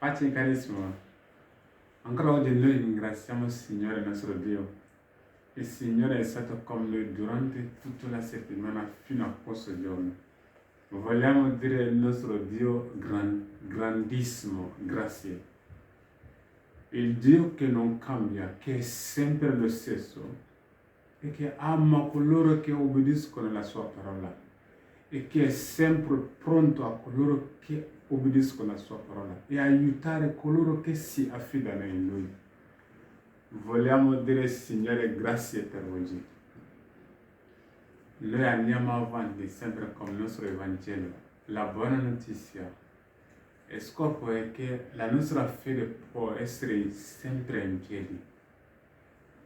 Pace carissimo, ancora oggi noi ringraziamo il Signore nostro Dio. Il Signore è stato con noi durante tutta la settimana fino a questo giorno. Vogliamo dire al nostro Dio grandissimo, grazie. Il Dio che non cambia, che è sempre lo stesso e che ama coloro che obbediscono alla sua parola e che è sempre pronto a coloro che obbediscono alla sua parola e aiutare coloro che si affidano in Lui. Vogliamo dire Signore grazie per oggi. Noi andiamo avanti sempre con il nostro Evangelo, la buona notizia. Il scopo è che la nostra fede può essere sempre in piedi,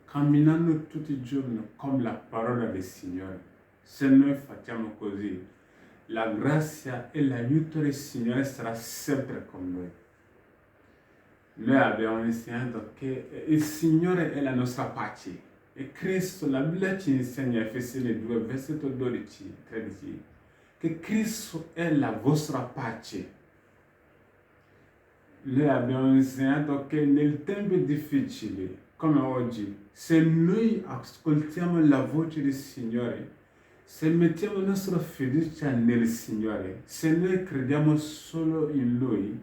camminando tutti i giorni come la parola del Signore. Se noi facciamo così, la grazia e l'aiuto del Signore sarà sempre con noi. Noi abbiamo insegnato che il Signore è la nostra pace e Cristo, la Bibbia ci insegna, Efesini 2, versetto 12, 13, che Cristo è la vostra pace. Noi abbiamo insegnato che nel tempo difficile, come oggi, se noi ascoltiamo la voce del Signore, se mettiamo la nostra fiducia nel Signore, se noi crediamo solo in Lui,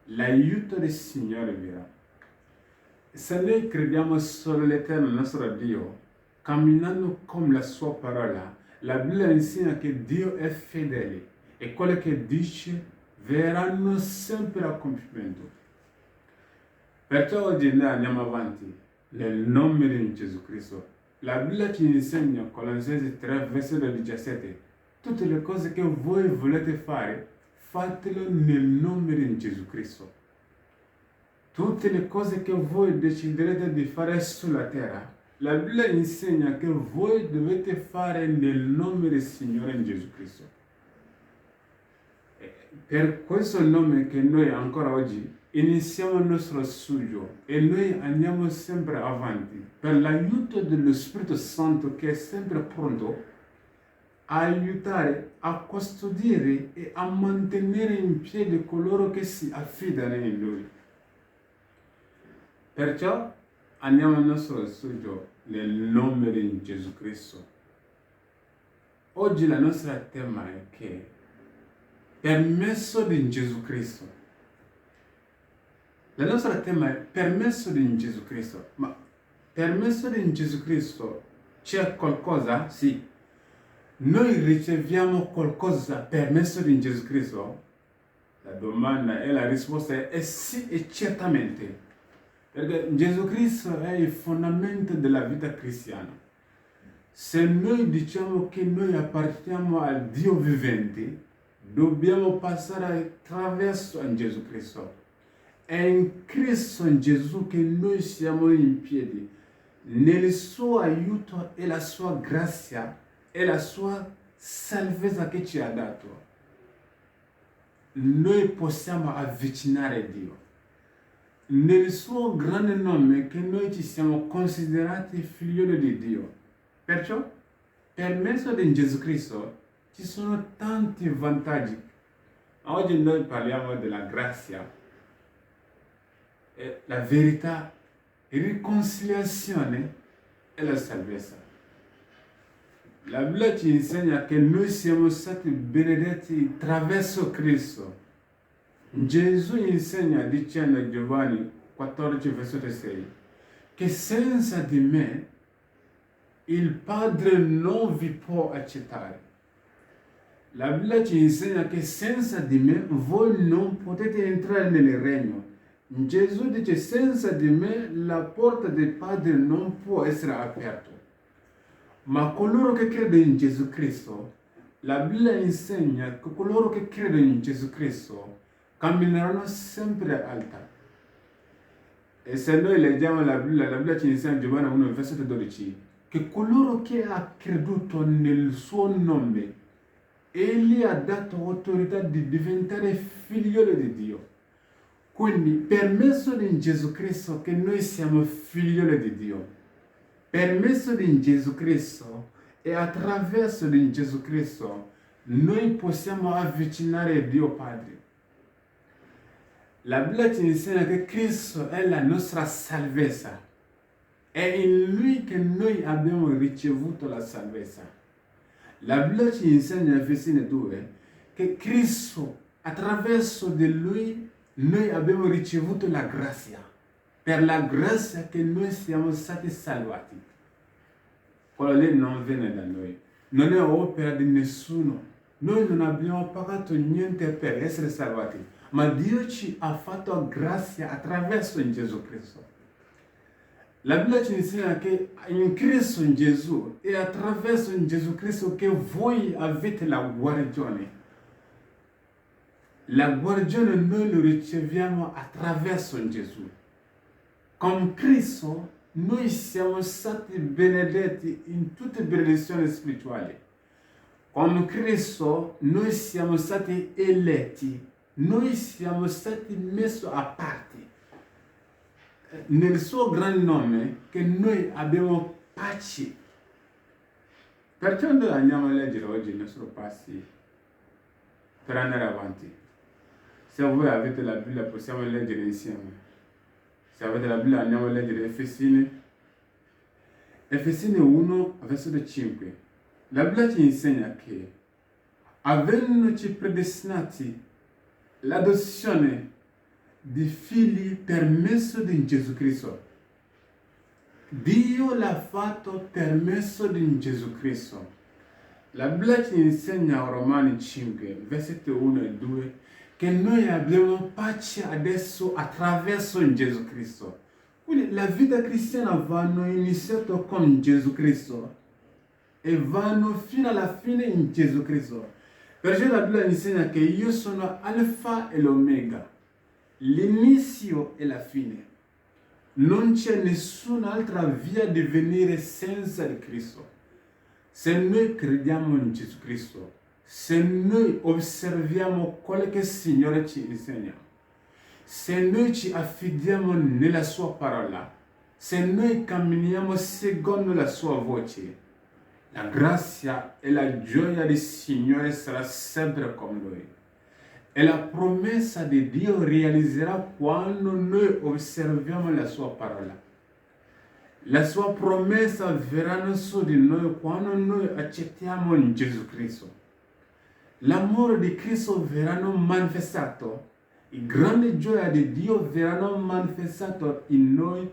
l'aiuto del Signore verrà. Se noi crediamo solo all'Eterno nostro Dio, camminando come la sua parola, la Bibbia insegna che Dio è fedele e quello che dice verranno sempre a compimento. Perciò oggi noi andiamo avanti nel nome di Gesù Cristo. La Bibbia ci insegna, Colossensi 3, versetto 17, tutte le cose che voi volete fare, fatelo nel nome di Gesù Cristo. Tutte le cose che voi deciderete di fare sulla terra, la Bibbia insegna che voi dovete fare nel nome del Signore Gesù Cristo. Per questo nome che noi ancora oggi iniziamo il nostro studio e noi andiamo sempre avanti per l'aiuto dello Spirito Santo che è sempre pronto a aiutare, a custodire e a mantenere in piedi coloro che si affidano in Lui. Perciò andiamo al nostro studio nel nome di Gesù Cristo. Oggi la nostra tema è che permesso di Gesù Cristo. La nostra tema è permesso di Gesù Cristo. Ma permesso di Gesù Cristo c'è qualcosa? Sì. Noi riceviamo qualcosa permesso di Gesù Cristo? La domanda e la risposta è sì e certamente. Perché Gesù Cristo è il fondamento della vita cristiana. Se noi diciamo che noi apparteniamo al Dio vivente, dobbiamo passare attraverso Gesù Cristo. È in Cristo in Gesù che noi siamo in piedi. Nel suo aiuto e la sua grazia e la sua salvezza che ci ha dato, noi possiamo avvicinare Dio. Nel suo grande nome che noi ci siamo considerati figlioli di Dio. Perciò, per mezzo di Gesù Cristo, ci sono tanti vantaggi. Oggi noi parliamo della grazia, la verità, riconciliazione e la salvezza. La Bibbia ci insegna che noi siamo stati benedetti attraverso Cristo. Gesù insegna, dicendo a Giovanni 14, versetto 6, che senza di me il Padre non vi può accettare. La Bibbia ci insegna che senza di me voi non potete entrare nel regno. Gesù dice senza di me la porta del Padre non può essere aperta. Ma coloro che credono in Gesù Cristo, la Bibbia insegna che coloro che credono in Gesù Cristo cammineranno sempre alta. E se noi leggiamo la Bibbia ci insegna Giovanni 1, versetto 12, che coloro che hanno creduto nel suo nome, Egli ha dato autorità di diventare figlioli di Dio. Quindi, per mezzo di Gesù Cristo che noi siamo figlioli di Dio, per mezzo di Gesù Cristo e attraverso di Gesù Cristo, noi possiamo avvicinare Dio Padre. La Bibbia ci insegna che Cristo è la nostra salvezza. È in Lui che noi abbiamo ricevuto la salvezza. La Bibbia ci insegna in Efesini 2 che Cristo, attraverso di Lui, noi abbiamo ricevuto la grazia. Per la grazia che noi siamo stati salvati. Quello lì non viene da noi. Non è opera di nessuno. Noi non abbiamo pagato niente per essere salvati, ma Dio ci ha fatto grazia attraverso in Gesù Cristo. La Bibbia ci insegna che in Cristo, in Gesù, è attraverso in Gesù Cristo che voi avete la guarigione. La guarigione noi lo riceviamo attraverso in Gesù. Con Cristo noi siamo stati benedetti in tutte le benedizioni spirituali. Con Cristo noi siamo stati eletti, noi siamo stati messi a parte. Nel suo gran nome che noi abbiamo pace. Perciò noi andiamo a leggere oggi i nostri passi per andare avanti. Se voi avete la Bibbia possiamo leggere insieme. Se avete la Bibbia andiamo a leggere Efesini 1, versetto 5. La Bibbia ci insegna che, avendoci predestinati l'adozione di figli per mezzo di Gesù Cristo, Dio l'ha fatto per mezzo di Gesù Cristo. La Bibbia ci insegna a Romani 5, versetti 1 e 2, che noi abbiamo pace adesso attraverso Gesù Cristo. Quindi la vita cristiana vanno iniziato con Gesù Cristo e vanno fino alla fine in Gesù Cristo. Perciò la Bibbia insegna che io sono Alfa e l'Omega, l'inizio e la fine. Non c'è nessun'altra via di venire senza di Cristo. Se noi crediamo in Gesù Cristo, se noi osserviamo quello che il Signore ci insegna, se noi ci affidiamo nella sua parola, se noi camminiamo secondo la sua voce, la grazia e la gioia del Signore sarà sempre con noi. E la promessa di Dio realizzerà quando noi osserviamo la sua parola. La sua promessa verrà su di noi quando noi accettiamo Gesù Cristo. L'amore di Cristo verrà manifestato. Il grande gioia di Dio verrà manifestato in noi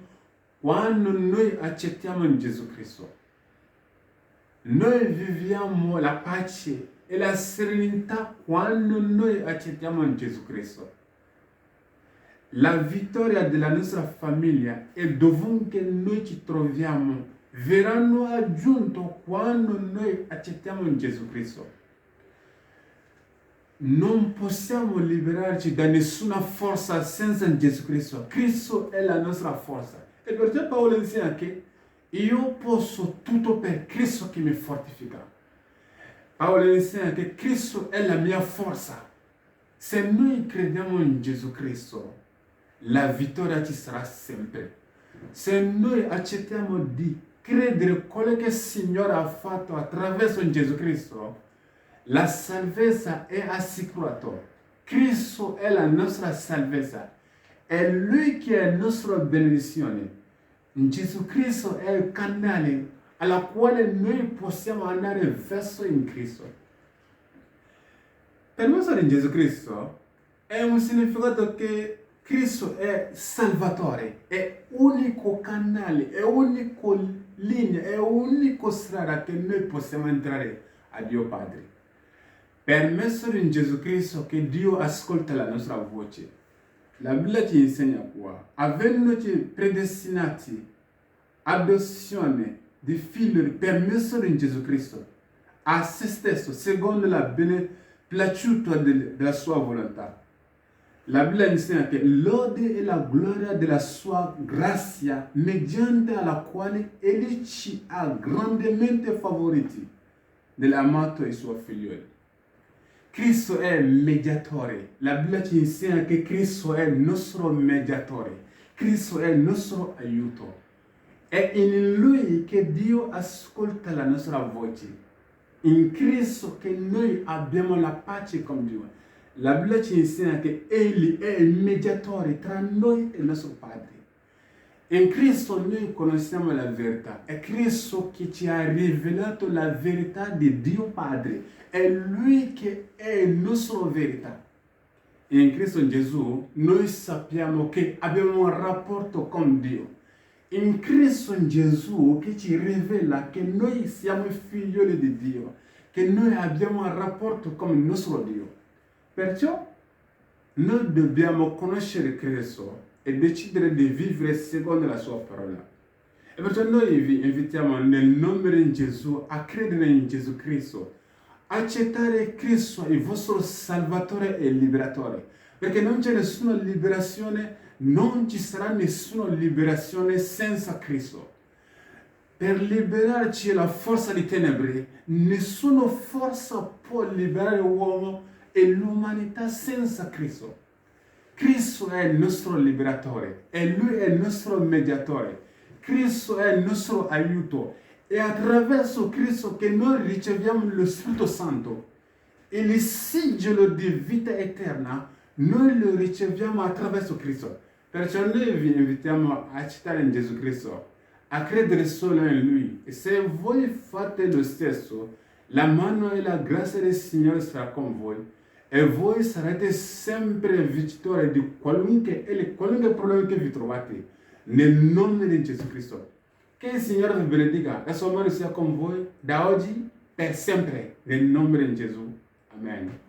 quando noi accettiamo Gesù Cristo. Noi viviamo la pace e la serenità quando noi accettiamo Gesù Cristo. La vittoria della nostra famiglia e dovunque noi ci troviamo verranno aggiunte quando noi accettiamo Gesù Cristo. Non possiamo liberarci da nessuna forza senza Gesù Cristo. Cristo è la nostra forza. E perciò Paolo insegna che io posso tutto per Cristo che mi fortifica. Paolo insegna che Cristo è la mia forza. Se noi crediamo in Gesù Cristo, la vittoria ci sarà sempre. Se noi accettiamo di credere quello che il Signore ha fatto attraverso Gesù Cristo, la salvezza è assicurata. Cristo è la nostra salvezza. È Lui che è la nostra benedizione. Gesù Cristo è il canale alla quale noi possiamo andare verso in Cristo. Per mezzo di Gesù Cristo è un significato che Cristo è Salvatore, è unico canale, è unico linea, è unico strada che noi possiamo entrare a Dio Padre. Per mezzo di Gesù Cristo che Dio ascolta la nostra voce. La Bibbia ci insegna qua, avendoci predestinati adozione di figli per mezzo di Gesù Cristo a se stesso, secondo la benepiaciuto della sua volontà. La Bibbia insegna che lode e la gloria della sua grazia, mediante la quale Egli ci ha grandemente favoriti nell'amato i suoi figlioli. Cristo è il mediatore. La Bibbia ci insegna che Cristo è il nostro mediatore. Cristo è il nostro aiuto. È in Lui che Dio ascolta la nostra voce. In Cristo che noi abbiamo la pace con Dio. La Bibbia ci insegna che Egli è il mediatore tra noi e il nostro Padre. In Cristo noi conosciamo la verità. È Cristo che ci ha rivelato la verità di Dio Padre. È Lui che è la nostra verità. In Cristo Gesù noi sappiamo che abbiamo un rapporto con Dio. In Cristo Gesù che ci rivela che noi siamo figlioli di Dio, che noi abbiamo un rapporto con il nostro Dio. Perciò noi dobbiamo conoscere Cristo e decidere di vivere secondo la sua parola. E perciò noi vi invitiamo nel nome di Gesù a credere in Gesù Cristo, accettare Cristo il vostro Salvatore e Liberatore, perché non c'è nessuna liberazione, non ci sarà nessuna liberazione senza Cristo. Per liberarci la forza di tenebre, nessuna forza può liberare l'uomo e l'umanità senza Cristo. Cristo è il nostro liberatore e Lui è il nostro mediatore. Cristo è il nostro aiuto. È attraverso Cristo che noi riceviamo lo Spirito Santo. E il sigillo di vita eterna noi lo riceviamo attraverso Cristo. Perciò noi vi invitiamo a accettare in Gesù Cristo, a credere solo in Lui. E se voi fate lo stesso, la mano e la grazia del Signore sarà con voi. E voi sarete sempre vincitori di qualunque problema che vi trovate. Nel nome di Gesù Cristo. Che il Signore vi benedica. La sua mano sia con voi da oggi per sempre. Nel nome di Gesù. Amen.